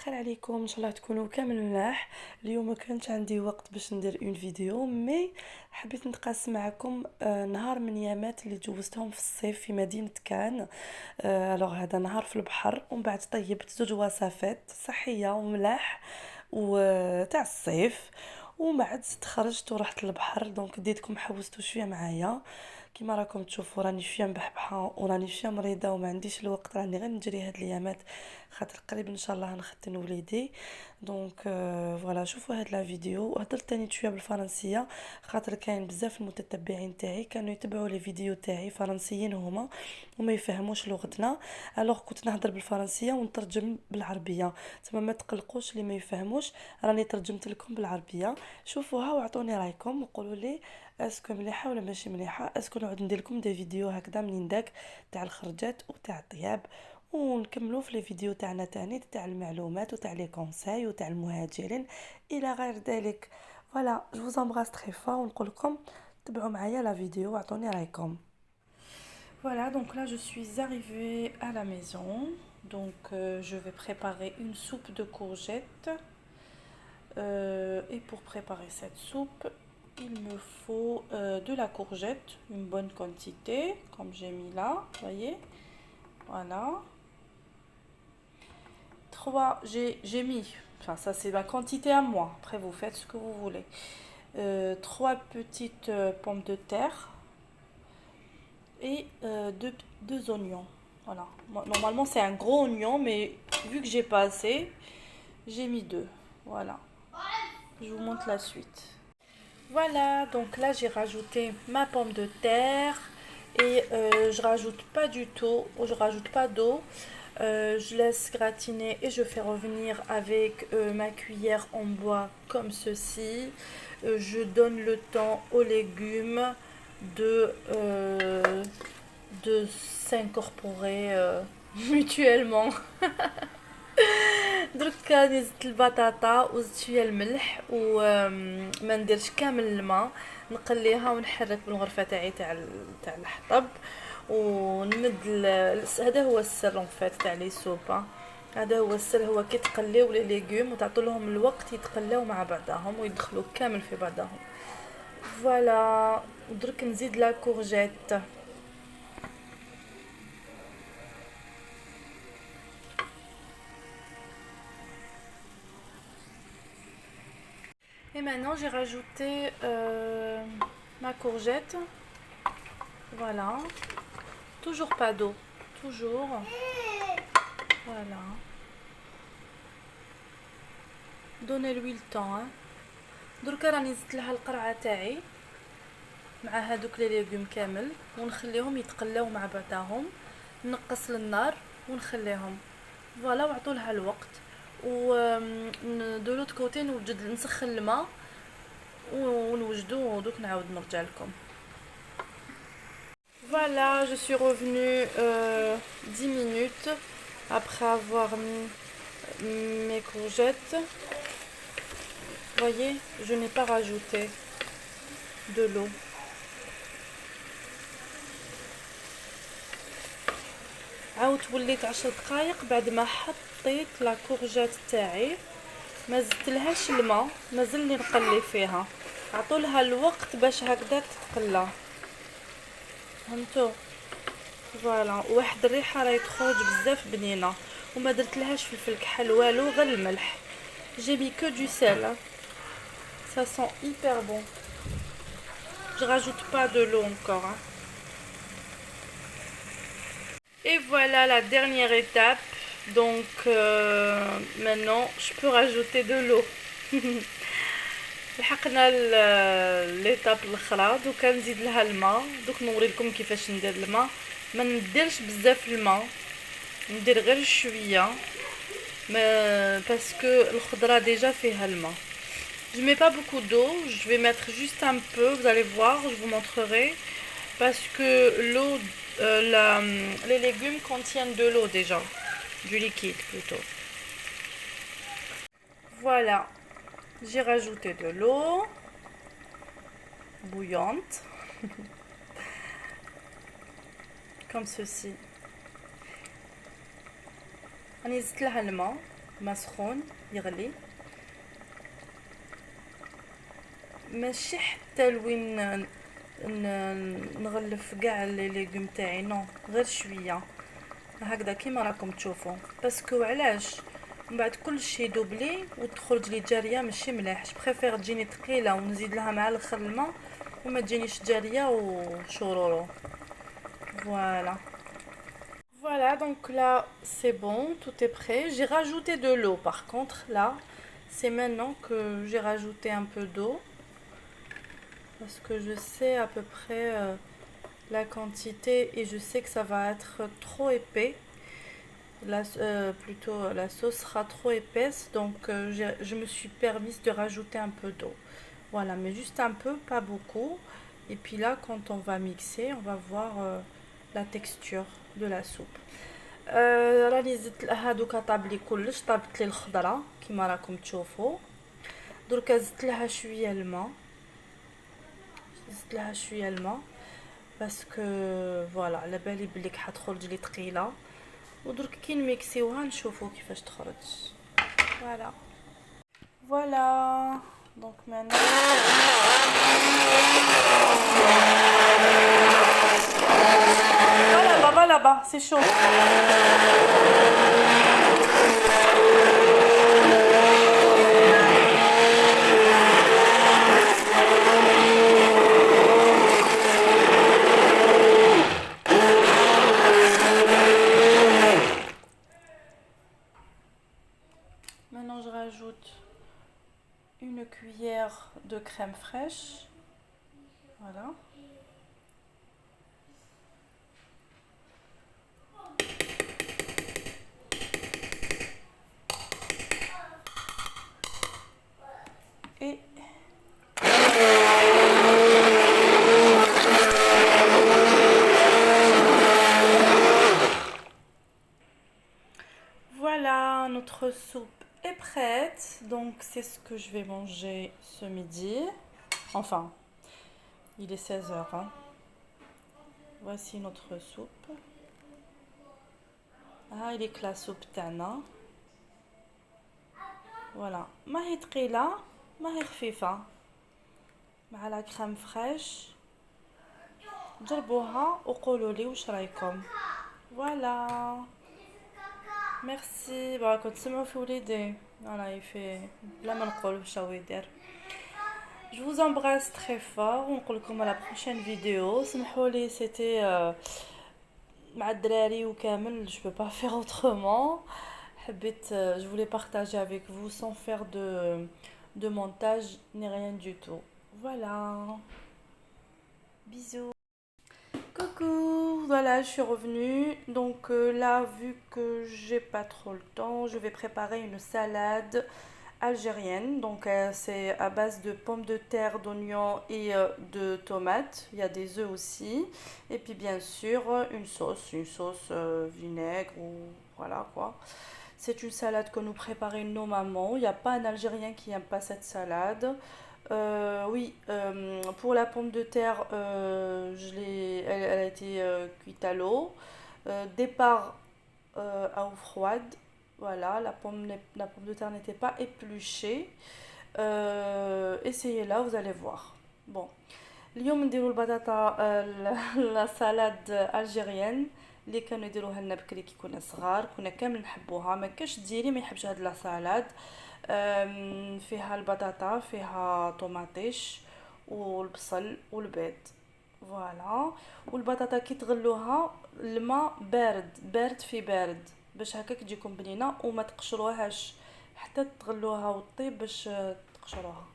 الخير عليكم، ان شاء الله تكونوا كامل ملاح. اليوم ما كانش عندي وقت باش ندير اون فيديو، مي حبيت نتقاسم معكم نهار من يامات اللي جوزتهم في الصيف في مدينة كان. الوغ هذا نهار في البحر، ومن بعد طيبت زوج وصفات صحية وملاح وتاع الصيف. ومن بعد خرجت ورحت للبحر، دونك ديتكم حوستوا شويه معايا. كيما راكم تشوفوا راني شويه مبحبحه وراني شويه مريضه وما عنديش الوقت، راني غير نجري هاد الايامات خاطر قريب ان شاء الله نختن وليدي. دونك فوالا شوفوا هاد لا فيديو. وهضرت تاني شويه بالفرنسيه خاطر كاين بزاف المتتبعين تاعي كانوا يتبعوا لي فيديو تاعي فرنسيين هما وما يفهموش لغتنا. الوغ كنت نهضر بالفرنسيه ونترجم بالعربيه، تما ما تقلقوش اللي ما يفهموش، راني ترجمت لكم بالعربيه. شوفوها واعطوني رايكم وقولوا لي اسكو مليحه ولا ماشي مليحه، اسكو نعود ندير لكم دي فيديو هكذا منين داك تاع الخرجات وتاع الطياب، ونكملوا في لي فيديو تاعنا تاني تاع المعلومات وتاع لي كونساي وتاع المهاجرين الى غير ذلك. فوالا جو vous embrasse très fort ونقول لكم تبعوا معايا لا فيديو واعطوني رايكم. Voilà, donc là je suis arrivée à la maison. Donc je vais préparer une soupe de courgettes. Et pour préparer cette soupe, il me faut de la courgette, une bonne quantité, comme j'ai mis là, voyez. Voilà. J'ai mis, enfin ça c'est ma quantité à moi, après vous faites ce que vous voulez. 3 petites pommes de terre et deux oignons. Voilà. Moi, normalement c'est un gros oignon, mais vu que j'ai pas assez, j'ai mis 2. Voilà. Je vous montre la suite. Voilà, donc là j'ai rajouté ma pomme de terre et je rajoute pas du tout, je rajoute pas d'eau. Je laisse gratiner et je fais revenir avec ma cuillère en bois comme ceci. Je donne le temps aux légumes de s'incorporer mutuellement. دركا نزلت البطاطا وزدت شويه الملح وما نديرش كامل الماء، نقليها ونحرك بالغرفه تاعي تاع الحطب ونمد هذا هو السر ان فات تاع لي سوبا. هذا هو السر، هو كي تقليو لي ليغوم وتعطوا لهم الوقت يتقلاو مع بعضهم ويدخلوا كامل في بعضهم. فوالا درك نزيد لا كورجيت. Et maintenant j'ai rajouté ma courgette. Voilà. Toujours pas d'eau. Toujours. Voilà. Donnez-lui le temps. Hein. دركا راني زدت لها القرعه تاعي مع هذوك لي ليغوم كامل ونخليهم يتقلاو مع بعضهم. نقص النار ونخليهم فوالا وعطوا لها الوقت. و دو لوت كوتي نسخن الماء ونوجدو ودوك نعاود نرجع لكم. Voilà, je suis revenue 10 minutes après avoir mis mes courgettes. Voyez, je n'ai pas rajouté de l'eau. عاود وليت 10 دقائق بعد ما حطيت لا كورجات تاعي، ما زدتلهاش الماء، مازلني نقلي فيها، عطولها الوقت باش هكذا تتقلى. فهمتوا؟ فوالا واحد الريحه راهي تخرج بزاف بنينه وما درتلهاش فلفل كحل والو، غير الملح. j'ai mis que du sel, hein. Ça sent hyper bon. Je rajoute pas de l'eau encore, hein. Et voilà la dernière étape. Donc maintenant je peux rajouter de l'eau. لحقنا ليطاب الاخرى، دوكا نزيد لها الماء. دوك نوري لكم كيفاش ندير الماء. ما نديرش بزاف الماء، ندير غير شويه parce que الخضره déjà فيها الماء. Je mets pas beaucoup d'eau, je vais mettre juste un peu, vous allez voir, je vous montrerai, parce que l'eau, les légumes contiennent de l'eau déjà, du liquide plutôt. Voilà, j'ai rajouté de l'eau bouillante, comme ceci. راني زدت لها الماء ما سخون يغلي، ماشي حتى لوين نغلف كاع لي ليغوم تاعي، نو غير شويه هكذا كيما راكم تشوفوا. باسكو علاش من بعد كلشي يدوبلي وتخرج لي جاريه ماشي مليح، بريفير تجيني ثقيله ونزيد لها مع الاخر الماء وما تجينيش جاريه وشورورو. Voilà. Voilà, donc là c'est bon, tout est prêt. J'ai rajouté de l'eau par contre, là c'est maintenant que j'ai rajouté un peu d'eau. Parce que je sais à peu près la quantité et je sais que ça va être trop épais. Plutôt la sauce sera trop épaisse, donc je me suis permise de rajouter un peu d'eau. Voilà, mais juste un peu, pas beaucoup. Et puis là, quand on va mixer, on va voir la texture de la soupe. راني زدت لها دوكا طاب لي كلش، طابت لي الخضره كيما راكم تشوفوا. دركا زدت لها شويه الماء، باسكو فوالا على بالي بليك حتخرج لي ثقيله، ودرك كي نميكسيوها نشوفوا كيفاش تخرج. فوالا دونك maintenant va là-bas, c'est chaud. Maintenant, je rajoute une cuillère de crème fraîche. Voilà. Et voilà, notre soupe est prête. Donc c'est ce que je vais manger ce midi. Enfin, il est 16h. Hein. Voici notre soupe. Ah, il est que la soupe tana. Voilà. ما هي ثقيلة ما هي خفيفة، مع لا كريم فريش. جربوها وقولوا لي واش رايكم. فوالا ميرسي. راكم تسمعوا في وليدي، فوالا يفي بلا ما نقول واش راهو يدير. Je vous embrasse très fort ونقول لكم à la prochaine vidéo. سمحوا لي سيتي مع الدراري وكامل، je peux pas faire autrement. حبيت je voulais partager avec vous sans faire de montage ni rien du tout. Voilà. Bisous. Coucou, voilà, je suis revenue. Donc là, vu que j'ai pas trop le temps, je vais préparer une salade algérienne. Donc c'est à base de pommes de terre, d'oignons et de tomates. Il y a des œufs aussi. Et puis bien sûr une sauce vinaigre ou voilà quoi. C'est une salade que nous préparons nos mamans. Il n'y a pas un Algérien qui n'aime pas cette salade. Oui, pour la pomme de terre, elle a été cuite à l'eau. Départ à eau froide. Voilà, la pomme de terre n'était pas épluchée. Essayez-la, vous allez voir. Bon, اليوم نديرو البطاطا la salade algérienne اللي كانوا يديروها لنا بكري كي كنا صغار، كنا كامل نحبوها. ما كاش ديري ما يحبش هاد لا سالاد. فيها البطاطا، فيها طوماطيش والبصل والبيض. فوالا، والبطاطا كي تغلوها الماء بارد في بارد باش هكاك تجيكم بنينه، وما تقشروهاش حتى تغلوها وطيب باش تقشروها.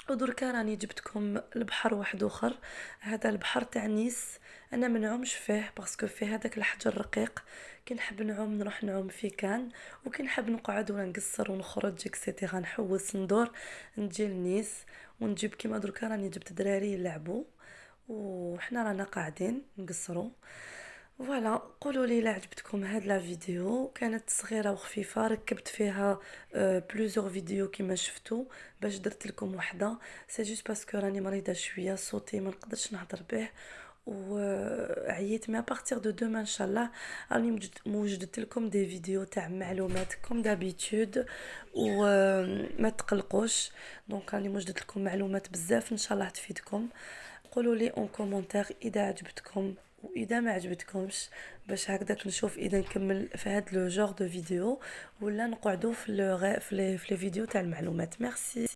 ودركا راني جبتكم البحر واحد اخر. هذا البحر تاع نيس، انا ما نعومش فيه باسكو فيه هذاك الحجر الرقيق. كي نحب نعوم نروح نعوم فيه كان، وكي نحب نقعد ولا نقصر ونخرج اكسيتيرا نحوس ندور نجي لنيس ونجيب. كيما دركا راني جبت دراري يلعبوا وحنا رانا قاعدين نقصروا. فوالا، قولوا لي لا عجبتكم هاد لا فيديو. كانت صغيره وخفيفه، ركبت فيها بلوزور فيديو كيما شفتوا باش درت لكم وحده. سي جوست باسكو راني مريضه شويه، صوتي ما نقدرش نهضر به وعييت مي ابارتيغ دو دوما ان شاء الله راني موجدت لكم دي فيديو تاع معلومات كوم دابيتود، وما تقلقوش. دونك راني موجدت لكم معلومات بزاف ان شاء الله تفيدكم. قولوا لي اون كومونتير اذا عجبتكم واذا ما عجبتكمش، باش هكذاك نشوف اذا نكمل في هاد لو جور دو فيديو ولا نقعدوا في لي فيديو تاع المعلومات. ميرسي.